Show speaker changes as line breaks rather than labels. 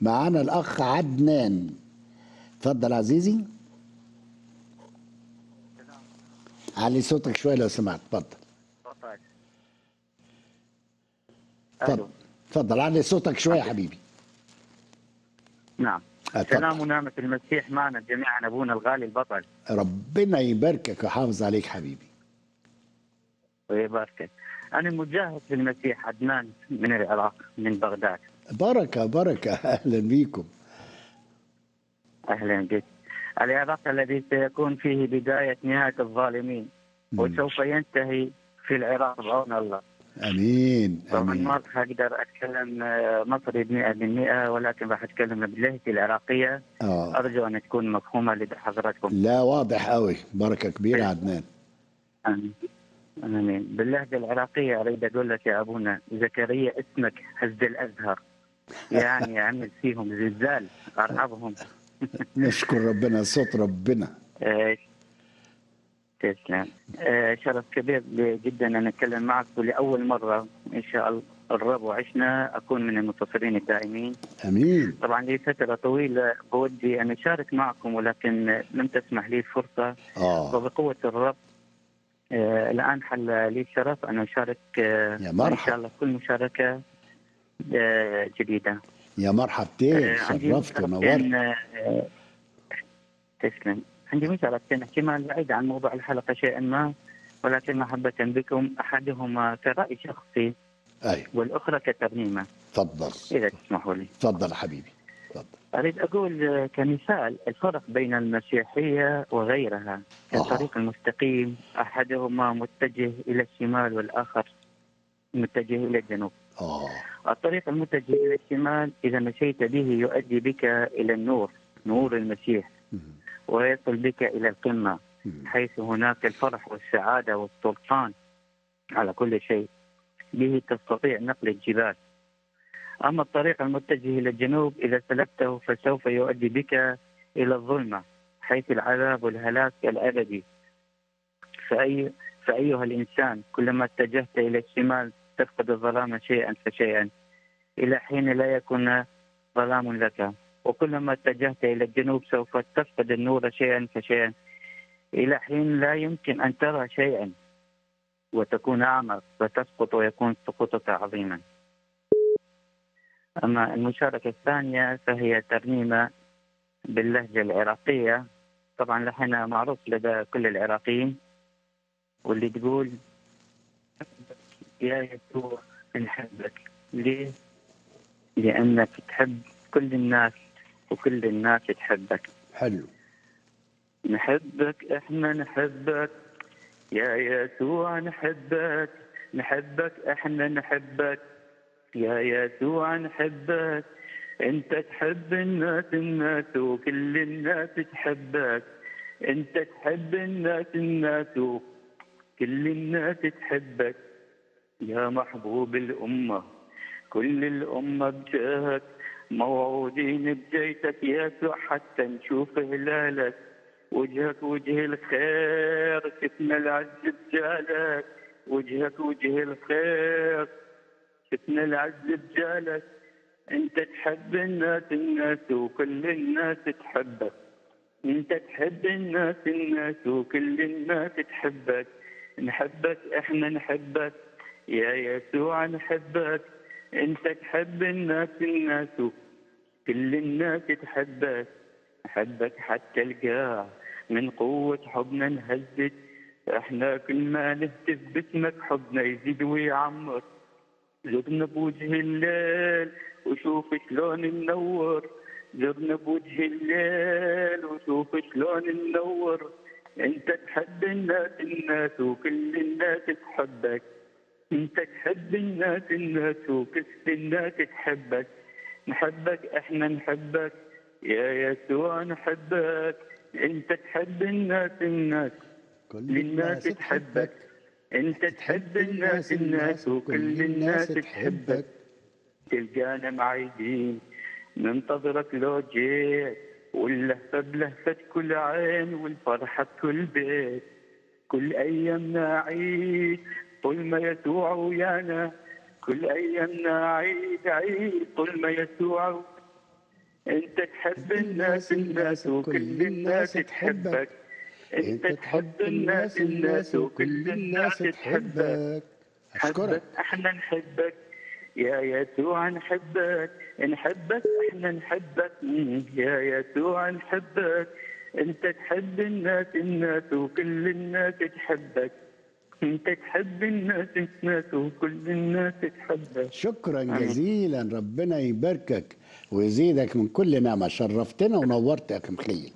معانا الأخ عدنان. اتفضل عزيزي، علي صوتك شوية لو سمحت. اتفضل اتفضل
الو.
اتفضل، علي صوتك شوية يا حبيبي.
نعم.
اتفضل.
سلام ونعمة المسيح معنا جميعا، أبونا الغالي البطل
ربنا يباركك ويحافظ عليك حبيبي.
ويباركك. أنا مجاهد في المسيح، عدنان من العراق، من بغداد.
بركة بركة. أهلا بيكم.
أهلا بك. العراق الذي سيكون فيه بداية نهاية الظالمين، وسوف ينتهي في العراق بعون الله.
أمين
طبعا
أمين.
ما راح أقدر أتكلم مصري 100%، ولكن راح أتكلم بلهجتي العراقية. أرجو أن تكون مفهومة لحضراتكم.
لا، واضح قوي. بركة كبيرة عدنان.
آمين. آمين. باللهجة العراقية أريد أقول لك يا أبونا زكريا، اسمك هز الأزهر، يعني عمل فيهم زلزال أرعبهم.
نشكر ربنا، صوت ربنا.
تسلم. شرف كبير لي جدا أن أتكلم معك، ولأول مرة إن شاء الله الرب وعشنا أكون من المتصلين الدائمين.
أمين.
طبعا لي فترة طويلة بودي أن أشارك معكم، ولكن لم تسمح لي الفرصة. وبقوة الرب الآن حل لي الشرف أن أشارك،
يا
وإن
مرحب.
شاء الله كل مشاركة جديدة.
يا مرحبتين،
عندي
شرفت ونورت.
مشاركتين. تسلم. عندي مشاركتين، احتمال بعيد عن موضوع الحلقة شيئا ما، ولكن محبة بكم. أحدهما كرأي شخصي،
أيوة.
والأخرى كترنيمة.
تفضل.
إذا تسمحوا لي.
تفضل حبيبي، تفضل.
أريد أقول كمثال الفرق بين المسيحية وغيرها كالطريق المستقيم، أحدهما متجه إلى الشمال والآخر متجه إلى الجنوب. الطريق المتجه إلى الشمال إذا مشيت به يؤدي بك إلى النور، نور المسيح، ويصل بك إلى القمة، حيث هناك الفرح والسعادة والسلطان على كل شيء، به تستطيع نقل الجبال. أما الطريق المتجه إلى الجنوب إذا سلكته فسوف يؤدي بك إلى الظلمة، حيث العذاب والهلاك الأبدي. فأيها الإنسان، كلما اتجهت إلى الشمال تفقد الظلام شيئا فشيئا إلى حين لا يكون ظلام لك، وكلما اتجهت إلى الجنوب سوف تفقد النور شيئا فشيئا إلى حين لا يمكن أن ترى شيئا، وتكون أعمى وتسقط ويكون سقوطك عظيما. أما المشاركة الثانية فهي ترنيمة باللهجة العراقية، طبعا لحنها معروف لدى كل العراقيين، واللي تقول: يا يسوع نحبك. ليه؟ لأنك تحب كل الناس وكل الناس تحبك.
حلو.
نحبك، احنا نحبك يا يسوع، نحبك نحبك، احنا نحبك يا يسوع، نحبك. انت تحب الناس الناس وكل الناس تحبك. انت تحب الناس الناس وكل الناس تحبك. يا محبوب الأمة، كل الأمة بجاهك، موعودين بجيتك يا يسوع حتى نشوف هلالك. وجهك وجه الخير، شفنا العز بجالك. وجهك وجه الخير، شفنا العز بجالك. انت تحب الناس الناس وكل الناس تحبك. انت تحب الناس الناس وكل الناس تحبك. نحبك، احنا نحبك يا يسوع، نحبك. انت تحب الناس الناس وكل الناس تحبك. نحبك حتى القاع من قوة حبنا نهزت. احنا كل ما نهتف باسمك حبنا يزيد ويعمر. زرنا بوجه الليل وشوف شلون منور. زرنا بوجه الليل وشوف شلون منور. انت تحب الناس الناس وكل الناس تحبك. انت تحب الناس الناس وكل الناس تحبك. نحبك، احنا نحبك يا يسوع، نحبك. انت تحب الناس الناس كل الناس تحبك. انت تحب الناس الناس وكل الناس تحبك. تلقانا معيدين ننتظرك لو جيت، واللهفة بلهفة كل عين والفرحة بكل بيت. كل أيامنا عيد طول ما يسوع ويانا. كل أيامنا عيد عيد طول ما يسوع. انت تحب الناس الناس وكل الناس تحبك. انت تحب الناس وكل الناس تحبك.
أشكرك.
احنا نحبك يا يسوع، نحبك نحبك، احنا نحبك يا يسوع نحبك. انت تحب الناس وكل الناس تحبك. انت تحب الناس وكل الناس تحبك.
شكرا
آمين.
جزيلا، ربنا يباركك ويزيدك من كل نعمة. شرفتنا ونورت يا أخي مخيل.